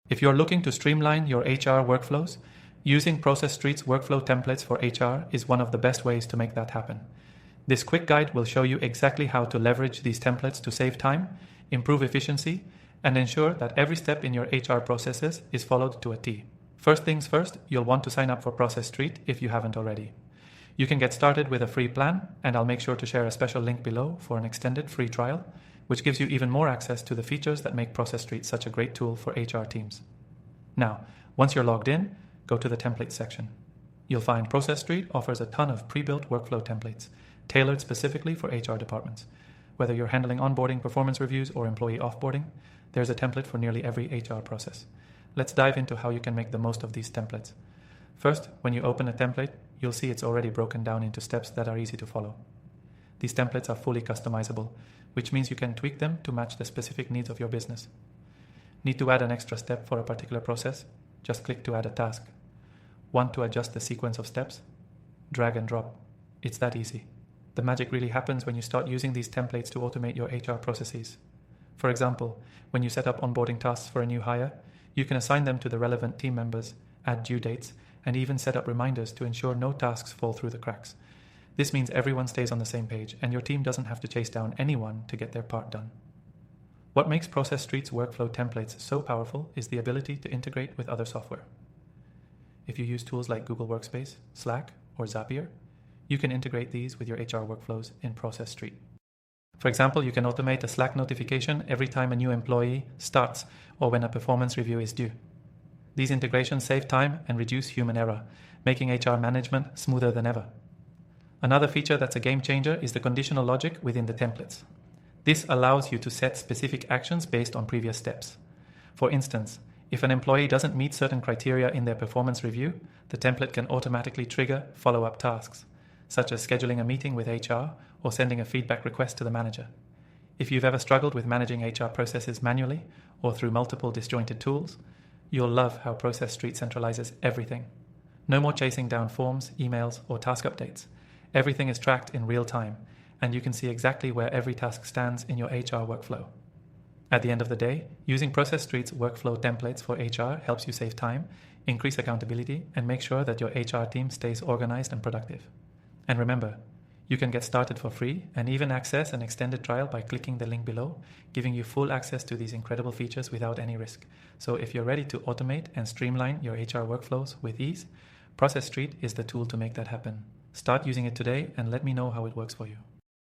If you're looking to streamline your HR workflows, using Process.st's workflow templates for HR is one of the best ways to make that happen. This quick guide will show you exactly how to leverage these templates to save time, improve efficiency, and ensure that every step in your HR processes is followed to a T. First things first, you'll want to sign up for Process.st if you haven't already. You can get started with a free plan, and I'll make sure to share a special link below for an extended free trial, which gives you even more access to the features that make Process.st such a great tool for HR teams. Now, once you're logged in, go to the templates section. You'll find Process.st offers a ton of pre-built workflow templates, tailored specifically for HR departments. Whether you're handling onboarding, performance reviews, or employee offboarding, there's a template for nearly every HR process. Let's dive into how you can make the most of these templates. First, when you open a template, you'll see it's already broken down into steps that are easy to follow. These templates are fully customizable, which means you can tweak them to match the specific needs of your business. Need to add an extra step for a particular process? Just click to add a task. Want to adjust the sequence of steps? Drag and drop. It's that easy. The magic really happens when you start using these templates to automate your HR processes. For example, when you set up onboarding tasks for a new hire, you can assign them to the relevant team members, add due dates, and even set up reminders to ensure no tasks fall through the cracks. This means everyone stays on the same page, and your team doesn't have to chase down anyone to get their part done. What makes Process.st's workflow templates so powerful is the ability to integrate with other software. If you use tools like Google Workspace, Slack, or Zapier, you can integrate these with your HR workflows in Process.st. For example, you can automate a Slack notification every time a new employee starts or when a performance review is due. These integrations save time and reduce human error, making HR management smoother than ever. Another feature that's a game changer is the conditional logic within the templates. This allows you to set specific actions based on previous steps. For instance, if an employee doesn't meet certain criteria in their performance review, the template can automatically trigger follow-up tasks, such as scheduling a meeting with HR or sending a feedback request to the manager. If you've ever struggled with managing HR processes manually or through multiple disjointed tools, you'll love how Process.st centralizes everything. No more chasing down forms, emails, or task updates. Everything is tracked in real time, and you can see exactly where every task stands in your HR workflow. At the end of the day, using Process.st's workflow templates for HR helps you save time, increase accountability, and make sure that your HR team stays organized and productive. And remember, you can get started for free and even access an extended trial by clicking the link below, giving you full access to these incredible features without any risk. So if you're ready to automate and streamline your HR workflows with ease, Process.st is the tool to make that happen. Start using it today and let me know how it works for you.